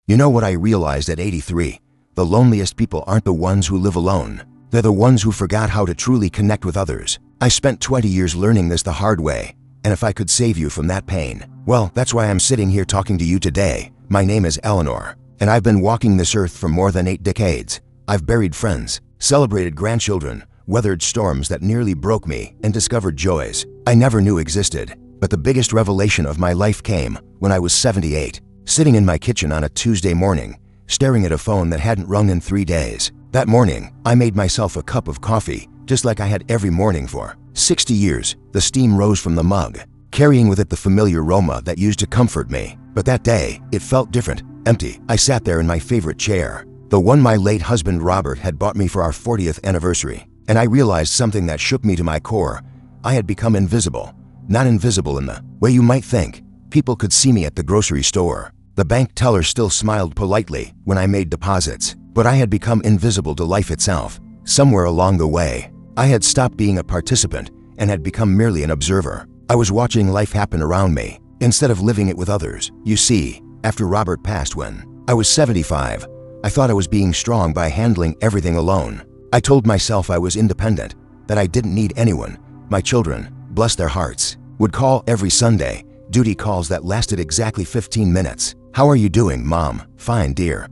You know what I realized at 83? The loneliest people aren't the ones who live alone. They're the ones who forgot how to truly connect with others. I spent 20 years learning this the hard way, and if I could save you from that pain, well, that's why I'm sitting here talking to you today. My name is Eleanor, and I've been walking this earth for more than 8 decades. I've buried friends, celebrated grandchildren, weathered storms that nearly broke me, and discovered joys I never knew existed. But the biggest revelation of my life came when I was 78, sitting in my kitchen on a Tuesday morning, staring at a phone that hadn't rung in 3 days. That morning, I made myself a cup of coffee, just like I had every morning for 60 years. The steam rose from the mug, carrying with it the familiar aroma that used to comfort me. But that day, it felt different, empty. I sat there in my favorite chair, the one my late husband Robert had bought me for our 40th anniversary, and I realized something that shook me to my core. I had become invisible. Not invisible in the way you might think. People could see me at the grocery store. The bank teller still smiled politely when I made deposits, but I had become invisible to life itself. Somewhere along the way, I had stopped being a participant and had become merely an observer. I was watching life happen around me, instead of living it with others. You see, after Robert passed when I was 75, I thought I was being strong by handling everything alone. I told myself I was independent, that I didn't need anyone. My children, bless their hearts, would call every Sunday, duty calls that lasted exactly 15 minutes. How are you doing, Mom? Fine, dear.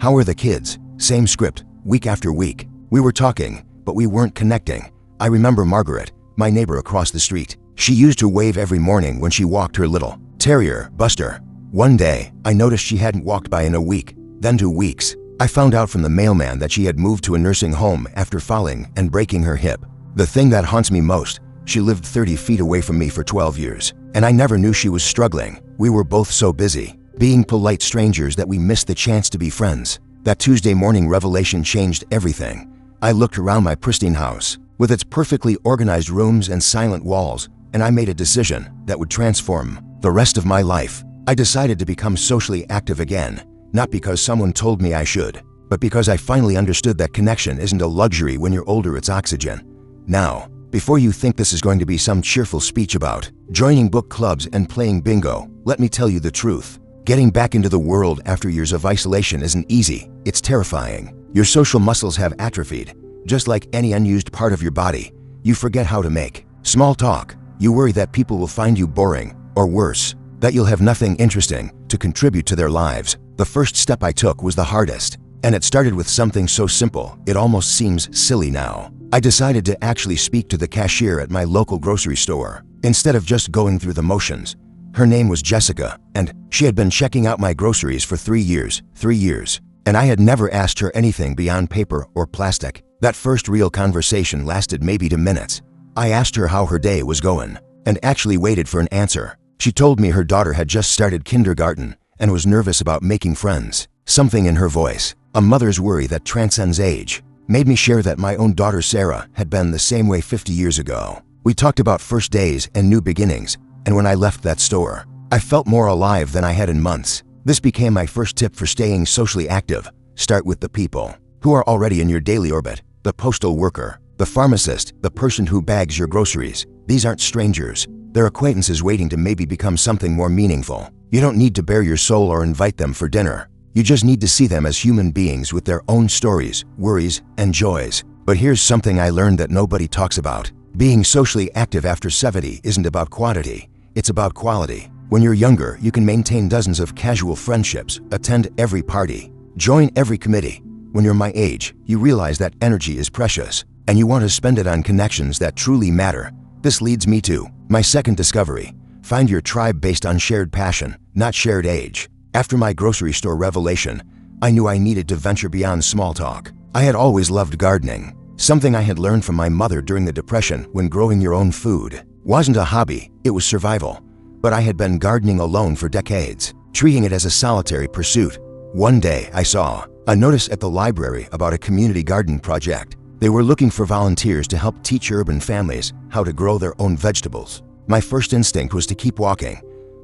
How are the kids? Same script, week after week. We were talking, but we weren't connecting. I remember Margaret, my neighbor across the street. She used to wave every morning when she walked her little terrier, Buster. One day, I noticed she hadn't walked by in a week, then 2 weeks. I found out from the mailman that she had moved to a nursing home after falling and breaking her hip. The thing that haunts me most, she lived 30 feet away from me for 12 years, and I never knew she was struggling. We were both so busy being polite strangers that we missed the chance to be friends. That Tuesday morning revelation changed everything. I looked around my pristine house, with its perfectly organized rooms and silent walls, and I made a decision that would transform the rest of my life. I decided to become socially active again, not because someone told me I should, but because I finally understood that connection isn't a luxury when you're older, it's oxygen. Now, before you think this is going to be some cheerful speech about joining book clubs and playing bingo, let me tell you the truth. Getting back into the world after years of isolation isn't easy. It's terrifying. Your social muscles have atrophied. Just like any unused part of your body, you forget how to make small talk. You worry that people will find you boring, or worse, that you'll have nothing interesting to contribute to their lives. The first step I took was the hardest, and it started with something so simple it almost seems silly now. I decided to actually speak to the cashier at my local grocery store, instead of just going through the motions. Her name was Jessica, and she had been checking out my groceries for 3 years, and I had never asked her anything beyond paper or plastic. That first real conversation lasted maybe 2 minutes. I asked her how her day was going, and actually waited for an answer. She told me her daughter had just started kindergarten and was nervous about making friends. Something in her voice, a mother's worry that transcends age, made me share that my own daughter Sarah had been the same way 50 years ago. We talked about first days and new beginnings, and when I left that store, I felt more alive than I had in months. This became my first tip for staying socially active. Start with the people who are already in your daily orbit. The postal worker, the pharmacist, the person who bags your groceries. These aren't strangers. They're acquaintances waiting to maybe become something more meaningful. You don't need to bare your soul or invite them for dinner. You just need to see them as human beings with their own stories, worries, and joys. But here's something I learned that nobody talks about. Being socially active after 70 isn't about quantity. It's about quality. When you're younger, you can maintain dozens of casual friendships, attend every party, join every committee. When you're my age, you realize that energy is precious, and you want to spend it on connections that truly matter. This leads me to my second discovery. Find your tribe based on shared passion, not shared age. After my grocery store revelation, I knew I needed to venture beyond small talk. I had always loved gardening, something I had learned from my mother during the Depression when growing your own food wasn't a hobby, it was survival. But I had been gardening alone for decades, treating it as a solitary pursuit. One day, I saw a notice at the library about a community garden project. They were looking for volunteers to help teach urban families how to grow their own vegetables. My first instinct was to keep walking.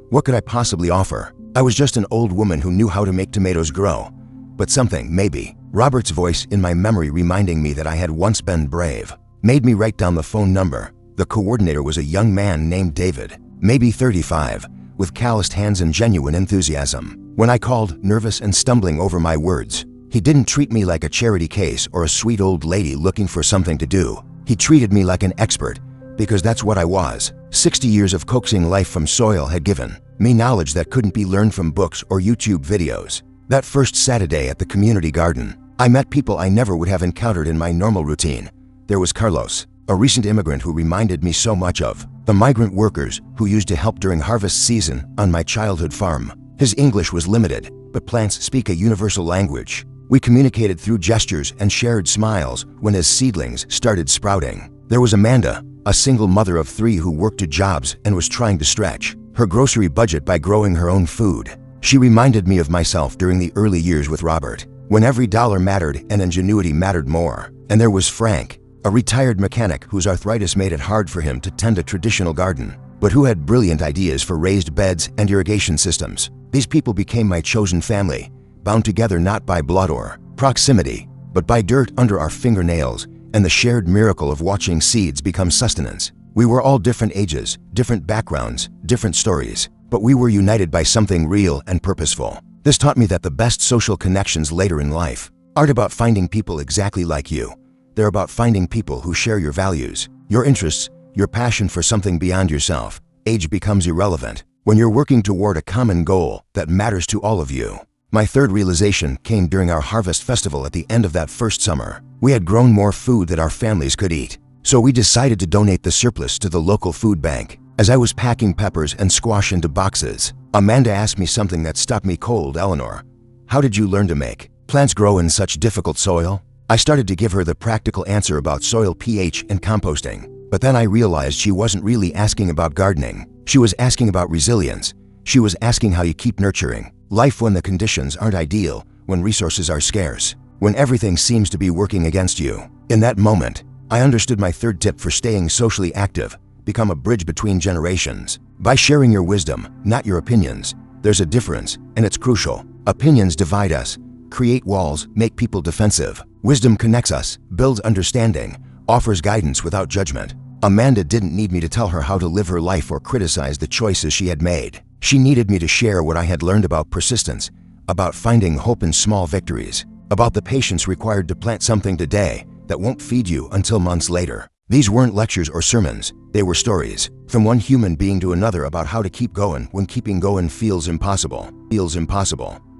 What could I possibly offer? I was just an old woman who knew how to make tomatoes grow. But something, maybe, Robert's voice in my memory reminding me that I had once been brave, made me write down the phone number. The coordinator was a young man named David, maybe 35, with calloused hands and genuine enthusiasm. When I called, nervous and stumbling over my words, he didn't treat me like a charity case or a sweet old lady looking for something to do. He treated me like an expert, because that's what I was. 60 years of coaxing life from soil had given me knowledge that couldn't be learned from books or YouTube videos. That first Saturday at the community garden, I met people I never would have encountered in my normal routine. There was Carlos, a recent immigrant who reminded me so much of the migrant workers who used to help during harvest season on my childhood farm. His English was limited, but plants speak a universal language. We communicated through gestures and shared smiles when his seedlings started sprouting. There was Amanda, a single mother of 3 who worked 2 jobs and was trying to stretch her grocery budget by growing her own food. She reminded me of myself during the early years with Robert, when every dollar mattered and ingenuity mattered more. And there was Frank, a retired mechanic whose arthritis made it hard for him to tend a traditional garden, but who had brilliant ideas for raised beds and irrigation systems. These people became my chosen family, bound together not by blood or proximity, but by dirt under our fingernails and the shared miracle of watching seeds become sustenance. We were all different ages, different backgrounds, different stories, but we were united by something real and purposeful. This taught me that the best social connections later in life aren't about finding people exactly like you. They're about finding people who share your values, your interests, your passion for something beyond yourself. Age becomes irrelevant when you're working toward a common goal that matters to all of you. My third realization came during our harvest festival at the end of that first summer. We had grown more food that our families could eat, so we decided to donate the surplus to the local food bank. As I was packing peppers and squash into boxes, Amanda asked me something that stopped me cold. "Eleanor, how did you learn to make plants grow in such difficult soil?" I started to give her the practical answer about soil pH and composting, but then I realized she wasn't really asking about gardening. She was asking about resilience. She was asking how you keep nurturing life when the conditions aren't ideal, when resources are scarce, when everything seems to be working against you. In that moment, I understood my third tip for staying socially active: become a bridge between generations. By sharing your wisdom, not your opinions, there's a difference, and it's crucial. Opinions divide us, create walls, make people defensive. Wisdom connects us, builds understanding, offers guidance without judgment. Amanda didn't need me to tell her how to live her life or criticize the choices she had made. She needed me to share what I had learned about persistence, about finding hope in small victories, about the patience required to plant something today that won't feed you until months later. These weren't lectures or sermons, they were stories, from one human being to another, about how to keep going when keeping going feels impossible.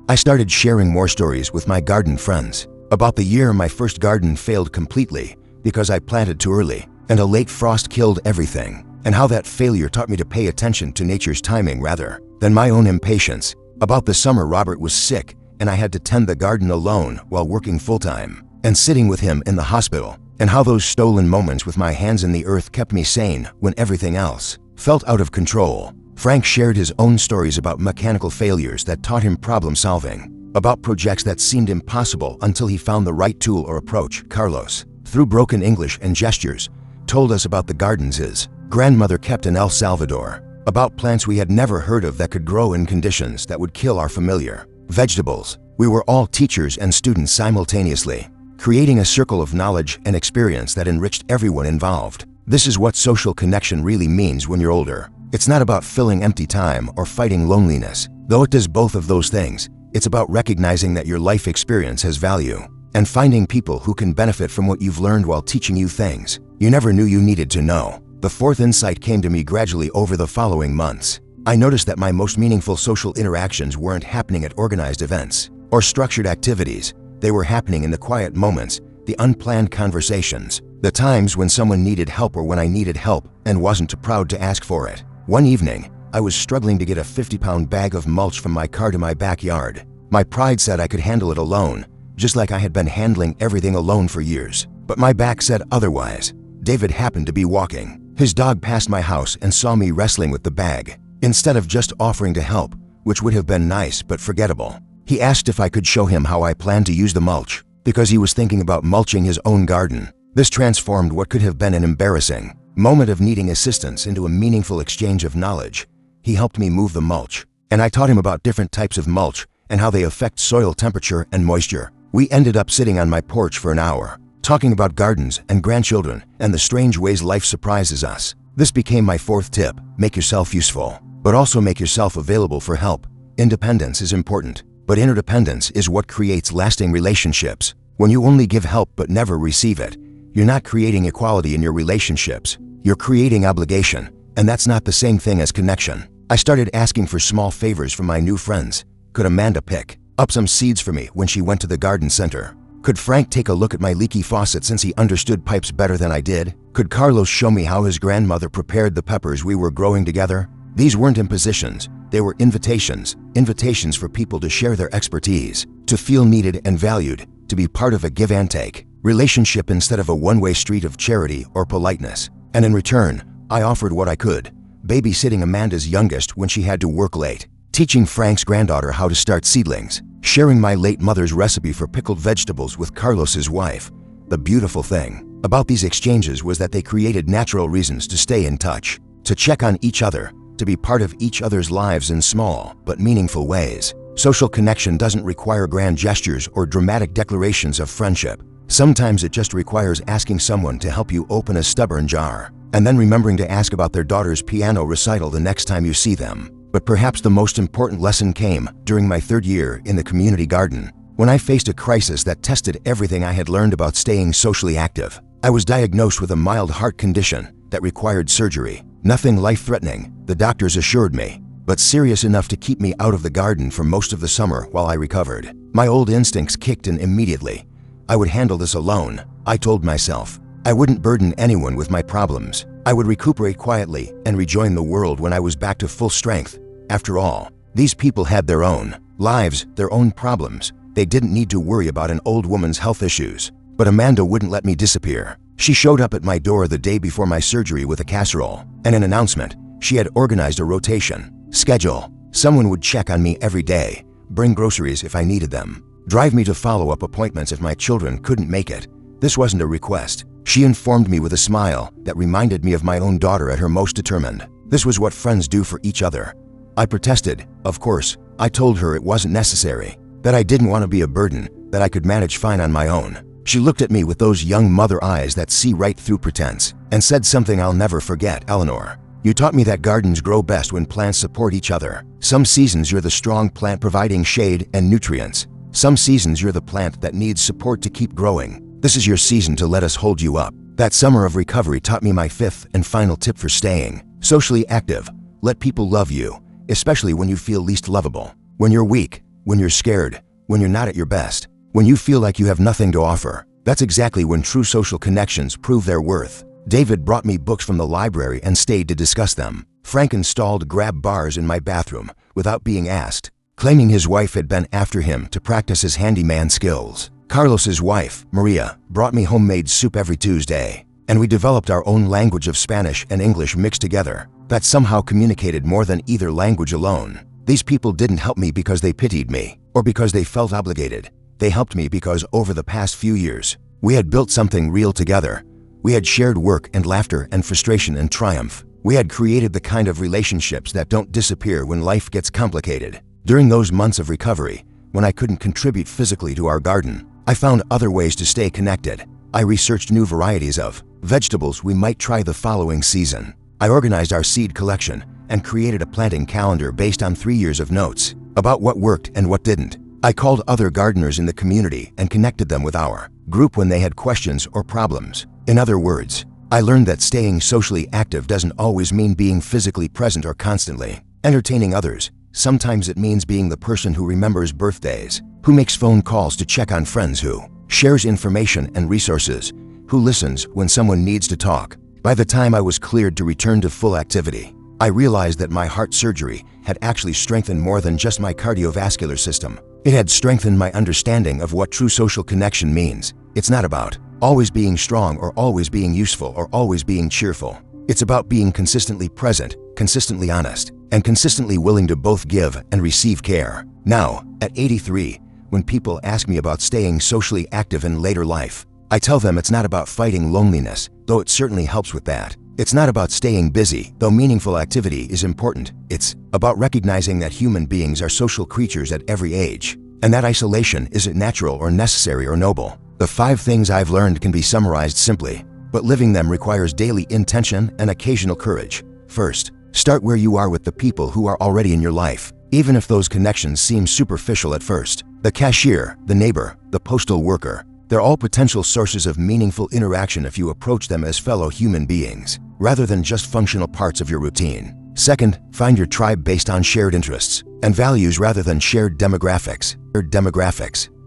I started sharing more stories with my garden friends about the year my first garden failed completely because I planted too early, and a late frost killed everything, and how that failure taught me to pay attention to nature's timing rather than my own impatience. About the summer Robert was sick, and I had to tend the garden alone while working full-time, and sitting with him in the hospital, and how those stolen moments with my hands in the earth kept me sane when everything else felt out of control. Frank shared his own stories about mechanical failures that taught him problem-solving, about projects that seemed impossible until he found the right tool or approach. Carlos, through broken English and gestures, told us about the gardens his grandmother kept in El Salvador, about plants we had never heard of that could grow in conditions that would kill our familiar vegetables. We were all teachers and students simultaneously, creating a circle of knowledge and experience that enriched everyone involved. This is what social connection really means when you're older. It's not about filling empty time or fighting loneliness, though it does both of those things. It's about recognizing that your life experience has value and finding people who can benefit from what you've learned while teaching you things you never knew you needed to know. The fourth insight came to me gradually over the following months. I noticed that my most meaningful social interactions weren't happening at organized events or structured activities. They were happening in the quiet moments, the unplanned conversations, the times when someone needed help or when I needed help and wasn't too proud to ask for it. One evening, I was struggling to get a 50-pound bag of mulch from my car to my backyard. My pride said I could handle it alone, just like I had been handling everything alone for years. But my back said otherwise. David happened to be walking his dog past my house and saw me wrestling with the bag. Instead of just offering to help, which would have been nice but forgettable, he asked if I could show him how I planned to use the mulch, because he was thinking about mulching his own garden. This transformed what could have been an embarrassing moment of needing assistance into a meaningful exchange of knowledge. He helped me move the mulch, and I taught him about different types of mulch and how they affect soil temperature and moisture. We ended up sitting on my porch for an hour, talking about gardens and grandchildren and the strange ways life surprises us. This became my fourth tip: make yourself useful, but also make yourself available for help. Independence is important, but interdependence is what creates lasting relationships. When you only give help but never receive it, you're not creating equality in your relationships. You're creating obligation, and that's not the same thing as connection. I started asking for small favors from my new friends. Could Amanda pick up some seeds for me when she went to the garden center? Could Frank take a look at my leaky faucet since he understood pipes better than I did? Could Carlos show me how his grandmother prepared the peppers we were growing together? These weren't impositions, they were invitations. Invitations for people to share their expertise, to feel needed and valued, to be part of a give and take relationship instead of a one-way street of charity or politeness. And in return, I offered what I could, babysitting Amanda's youngest when she had to work late, teaching Frank's granddaughter how to start seedlings, sharing my late mother's recipe for pickled vegetables with Carlos's wife. The beautiful thing about these exchanges was that they created natural reasons to stay in touch, to check on each other, to be part of each other's lives in small but meaningful ways. Social connection doesn't require grand gestures or dramatic declarations of friendship. Sometimes it just requires asking someone to help you open a stubborn jar, and then remembering to ask about their daughter's piano recital the next time you see them. But perhaps the most important lesson came during my 3rd year in the community garden, when I faced a crisis that tested everything I had learned about staying socially active. I was diagnosed with a mild heart condition that required surgery. Nothing life-threatening, the doctors assured me, but serious enough to keep me out of the garden for most of the summer while I recovered. My old instincts kicked in immediately. I would handle this alone, I told myself. I wouldn't burden anyone with my problems. I would recuperate quietly and rejoin the world when I was back to full strength. After all, these people had their own lives, their own problems. They didn't need to worry about an old woman's health issues. But Amanda wouldn't let me disappear. She showed up at my door the day before my surgery with a casserole and an announcement. She had organized a rotation schedule. Someone would check on me every day, bring groceries if I needed them, drive me to follow-up appointments if my children couldn't make it. This wasn't a request. She informed me with a smile that reminded me of my own daughter at her most determined. This was what friends do for each other. I protested, of course. I told her it wasn't necessary, that I didn't want to be a burden, that I could manage fine on my own. She looked at me with those young mother eyes that see right through pretense and said something I'll never forget. Eleanor, you taught me that gardens grow best when plants support each other. Some seasons you're the strong plant providing shade and nutrients. Some seasons you're the plant that needs support to keep growing. This is your season to let us hold you up. That summer of recovery taught me my 5th and final tip for staying socially active. Let people love you, especially when you feel least lovable. When you're weak, when you're scared, when you're not at your best, when you feel like you have nothing to offer. That's exactly when true social connections prove their worth. David brought me books from the library and stayed to discuss them. Frank installed grab bars in my bathroom without being asked, claiming his wife had been after him to practice his handyman skills. Carlos's wife, Maria, brought me homemade soup every Tuesday, and we developed our own language of Spanish and English mixed together that somehow communicated more than either language alone. These people didn't help me because they pitied me or because they felt obligated. They helped me because over the past few years, we had built something real together. We had shared work and laughter and frustration and triumph. We had created the kind of relationships that don't disappear when life gets complicated. During those months of recovery, when I couldn't contribute physically to our garden, I found other ways to stay connected. I researched new varieties of vegetables we might try the following season. I organized our seed collection and created a planting calendar based on 3 years of notes about what worked and what didn't. I called other gardeners in the community and connected them with our group when they had questions or problems. In other words, I learned that staying socially active doesn't always mean being physically present or constantly entertaining others. Sometimes it means being the person who remembers birthdays, who makes phone calls to check on friends, who shares information and resources, who listens when someone needs to talk. By the time I was cleared to return to full activity, I realized that my heart surgery had actually strengthened more than just my cardiovascular system. It had strengthened my understanding of what true social connection means. It's not about always being strong or always being useful or always being cheerful. It's about being consistently present, consistently honest, and consistently willing to both give and receive care. Now, at 83, when people ask me about staying socially active in later life, I tell them it's not about fighting loneliness, though it certainly helps with that. It's not about staying busy, though meaningful activity is important. It's about recognizing that human beings are social creatures at every age, and that isolation isn't natural or necessary or noble. The 5 things I've learned can be summarized simply, but living them requires daily intention and occasional courage. First, start where you are with the people who are already in your life. even if those connections seem superficial at first. The cashier, the neighbor, the postal worker, they're all potential sources of meaningful interaction if you approach them as fellow human beings, rather than just functional parts of your routine. Second, find your tribe based on shared interests and values rather than shared demographics.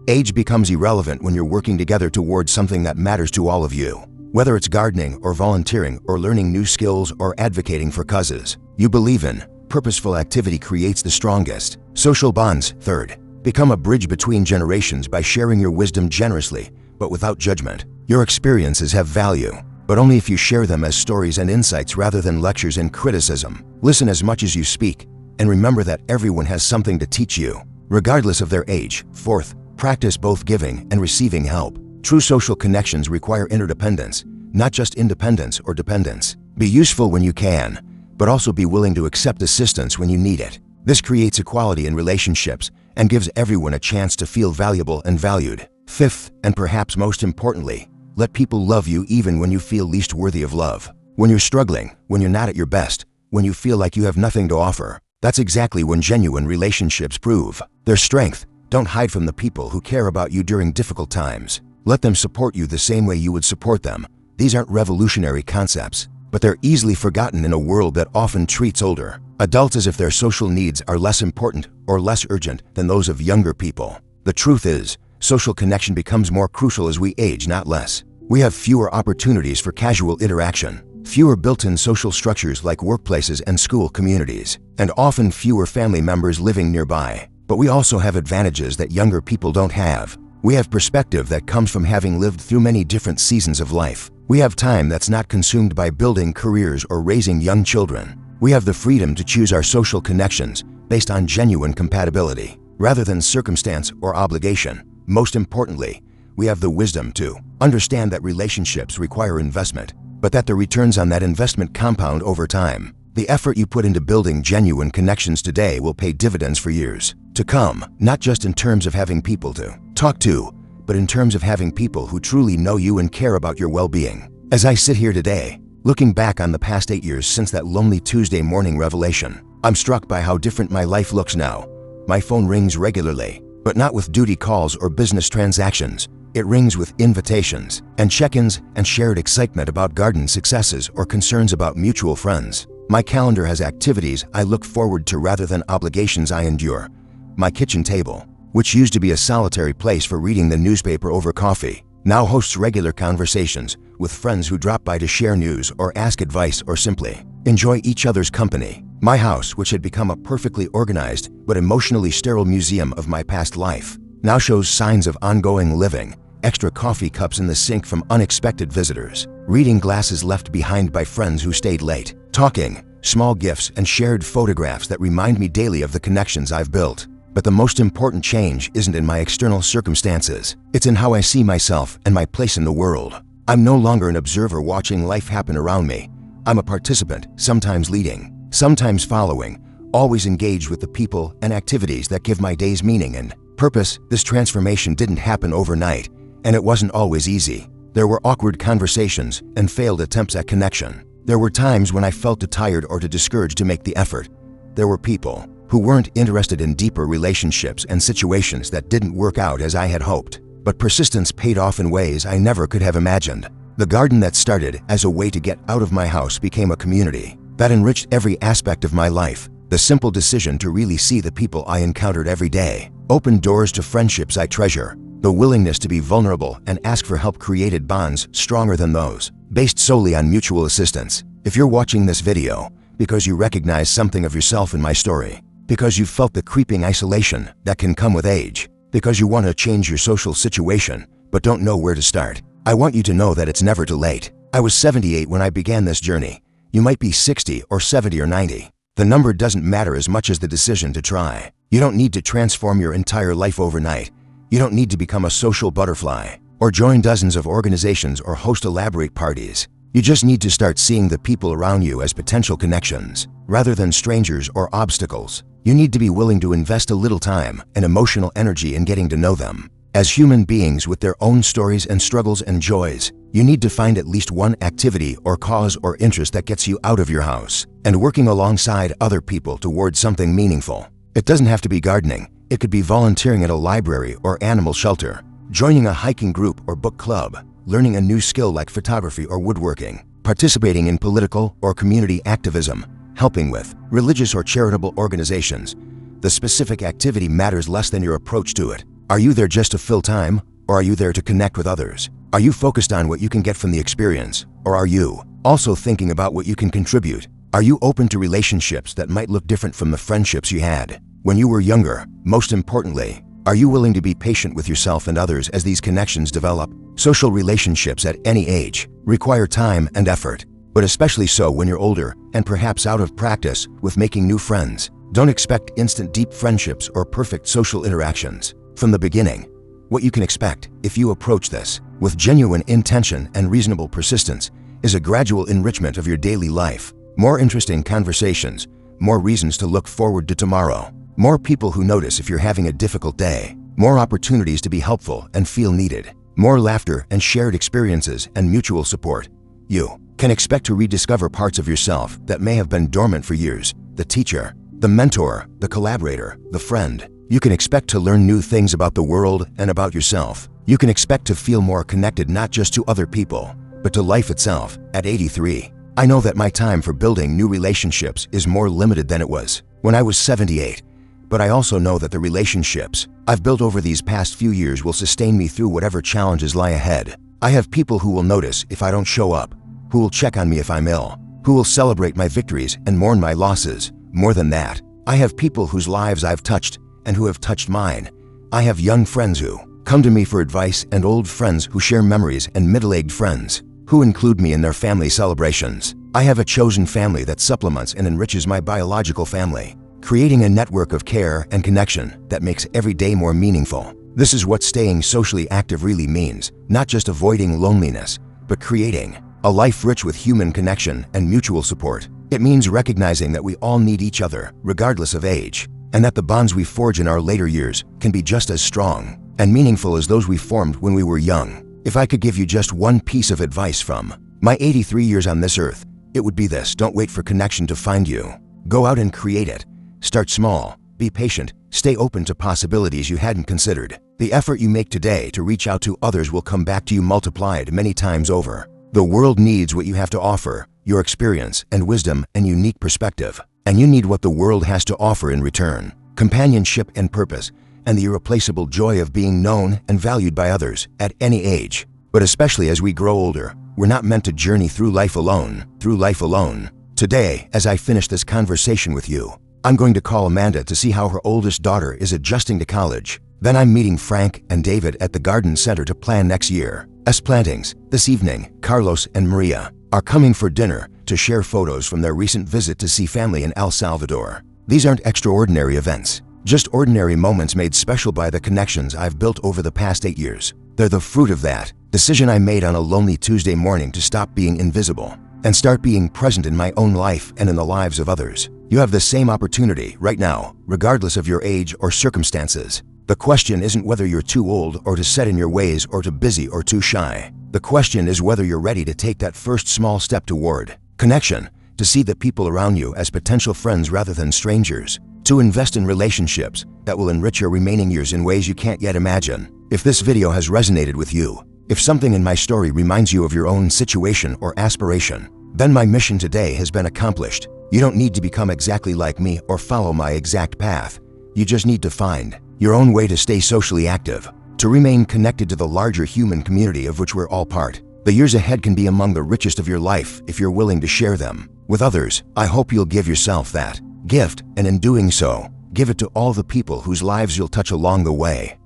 Age becomes irrelevant when you're working together towards something that matters to all of you. Whether it's gardening or volunteering or learning new skills or advocating for causes you believe in, purposeful activity creates the strongest social bonds. Third, become a bridge between generations by sharing your wisdom generously, but without judgment. Your experiences have value, but only if you share them as stories and insights rather than lectures and criticism. Listen as much as you speak, and remember that everyone has something to teach you, regardless of their age. Fourth, practice both giving and receiving help. True social connections require interdependence, not just independence or dependence. Be useful when you can, but also be willing to accept assistance when you need it. This creates equality in relationships and gives everyone a chance to feel valuable and valued. Fifth, and perhaps most importantly, let people love you even when you feel least worthy of love. When you're struggling, when you're not at your best, when you feel like you have nothing to offer, that's exactly when genuine relationships prove their strength. Don't hide from the people who care about you during difficult times. Let them support you the same way you would support them. These aren't revolutionary concepts, but they're easily forgotten in a world that often treats older adults as if their social needs are less important or less urgent than those of younger people. The truth is, social connection becomes more crucial as we age, not less. We have fewer opportunities for casual interaction, fewer built-in social structures like workplaces and school communities, and often fewer family members living nearby. But we also have advantages that younger people don't have. We have perspective that comes from having lived through many different seasons of life. We have time that's not consumed by building careers or raising young children. We have the freedom to choose our social connections based on genuine compatibility, rather than circumstance or obligation. Most importantly, we have the wisdom to understand that relationships require investment, but that the returns on that investment compound over time. The effort you put into building genuine connections today will pay dividends for years to come, not just in terms of having people to talk to, but in terms of having people who truly know you and care about your well-being. As I sit here today, looking back on the past 8 years since that lonely Tuesday morning revelation, I'm struck by how different my life looks now. My phone rings regularly, but not with duty calls or business transactions. It rings with invitations and check-ins and shared excitement about garden successes or concerns about mutual friends. My calendar has activities I look forward to rather than obligations I endure. My kitchen table, which used to be a solitary place for reading the newspaper over coffee, now hosts regular conversations with friends who drop by to share news or ask advice or simply enjoy each other's company. My house, which had become a perfectly organized but emotionally sterile museum of my past life, now shows signs of ongoing living. Extra coffee cups in the sink from unexpected visitors, reading glasses left behind by friends who stayed late, talking, small gifts and shared photographs that remind me daily of the connections I've built. But the most important change isn't in my external circumstances. It's in how I see myself and my place in the world. I'm no longer an observer watching life happen around me. I'm a participant, sometimes leading, sometimes following, always engaged with the people and activities that give my days meaning and purpose. This transformation didn't happen overnight, and it wasn't always easy. There were awkward conversations and failed attempts at connection. There were times when I felt too tired or too discouraged to make the effort. There were people who weren't interested in deeper relationships and situations that didn't work out as I had hoped. But persistence paid off in ways I never could have imagined. The garden that started as a way to get out of my house became a community that enriched every aspect of my life. The simple decision to really see the people I encountered every day opened doors to friendships I treasure. The willingness to be vulnerable and ask for help created bonds stronger than those based solely on mutual assistance. If you're watching this video because you recognize something of yourself in my story, because you felt the creeping isolation that can come with age, because you want to change your social situation but don't know where to start, I want you to know that it's never too late. I was 78 when I began this journey. You might be 60 or 70 or 90. The number doesn't matter as much as the decision to try. You don't need to transform your entire life overnight. You don't need to become a social butterfly or join dozens of organizations or host elaborate parties. You just need to start seeing the people around you as potential connections rather than strangers or obstacles. You need to be willing to invest a little time and emotional energy in getting to know them. As human beings with their own stories and struggles and joys, you need to find at least one activity or cause or interest that gets you out of your house and working alongside other people towards something meaningful. It doesn't have to be gardening. It could be volunteering at a library or animal shelter, joining a hiking group or book club, learning a new skill like photography or woodworking, participating in political or community activism, helping with religious or charitable organizations. The specific activity matters less than your approach to it. Are you there just to fill time, or are you there to connect with others? Are you focused on what you can get from the experience, or are you also thinking about what you can contribute? Are you open to relationships that might look different from the friendships you had when you were younger? Most importantly, are you willing to be patient with yourself and others as these connections develop? Social relationships at any age require time and effort, but especially so when you're older and perhaps out of practice with making new friends. Don't expect instant deep friendships or perfect social interactions from the beginning. What you can expect, if you approach this with genuine intention and reasonable persistence, is a gradual enrichment of your daily life. More interesting conversations, more reasons to look forward to tomorrow, more people who notice if you're having a difficult day, more opportunities to be helpful and feel needed, more laughter and shared experiences and mutual support. You can expect to rediscover parts of yourself that may have been dormant for years. The teacher, the mentor, the collaborator, the friend. You can expect to learn new things about the world and about yourself. You can expect to feel more connected not just to other people, but to life itself. At 83, I know that my time for building new relationships is more limited than it was when I was 78. But I also know that the relationships I've built over these past few years will sustain me through whatever challenges lie ahead. I have people who will notice if I don't show up, who will check on me if I'm ill, who will celebrate my victories and mourn my losses. More than that, I have people whose lives I've touched and who have touched mine. I have young friends who come to me for advice and old friends who share memories and middle-aged friends who include me in their family celebrations. I have a chosen family that supplements and enriches my biological family, creating a network of care and connection that makes every day more meaningful. This is what staying socially active really means, not just avoiding loneliness, but creating a life rich with human connection and mutual support. It means recognizing that we all need each other, regardless of age, and that the bonds we forge in our later years can be just as strong and meaningful as those we formed when we were young. If I could give you just one piece of advice from my 83 years on this earth, it would be this: don't wait for connection to find you. Go out and create it. Start small, be patient, stay open to possibilities you hadn't considered. The effort you make today to reach out to others will come back to you multiplied many times over. The world needs what you have to offer, your experience and wisdom and unique perspective. And you need what the world has to offer in return: companionship and purpose, and the irreplaceable joy of being known and valued by others at any age. But especially as we grow older, we're not meant to journey through life alone. Today, as I finish this conversation with you, I'm going to call Amanda to see how her oldest daughter is adjusting to college. Then I'm meeting Frank and David at the garden center to plan next year's plantings. This evening, Carlos and Maria are coming for dinner to share photos from their recent visit to see family in El Salvador. These aren't extraordinary events, just ordinary moments made special by the connections I've built over the past 8 years. They're the fruit of that decision I made on a lonely Tuesday morning to stop being invisible and start being present in my own life and in the lives of others. You have the same opportunity right now, regardless of your age or circumstances. The question isn't whether you're too old or too set in your ways or too busy or too shy. The question is whether you're ready to take that first small step toward connection, to see the people around you as potential friends rather than strangers, to invest in relationships that will enrich your remaining years in ways you can't yet imagine. If this video has resonated with you, if something in my story reminds you of your own situation or aspiration, then my mission today has been accomplished. You don't need to become exactly like me or follow my exact path. You just need to find your own way to stay socially active, to remain connected to the larger human community of which we're all part. The years ahead can be among the richest of your life if you're willing to share them with others. I hope you'll give yourself that gift, and in doing so, give it to all the people whose lives you'll touch along the way.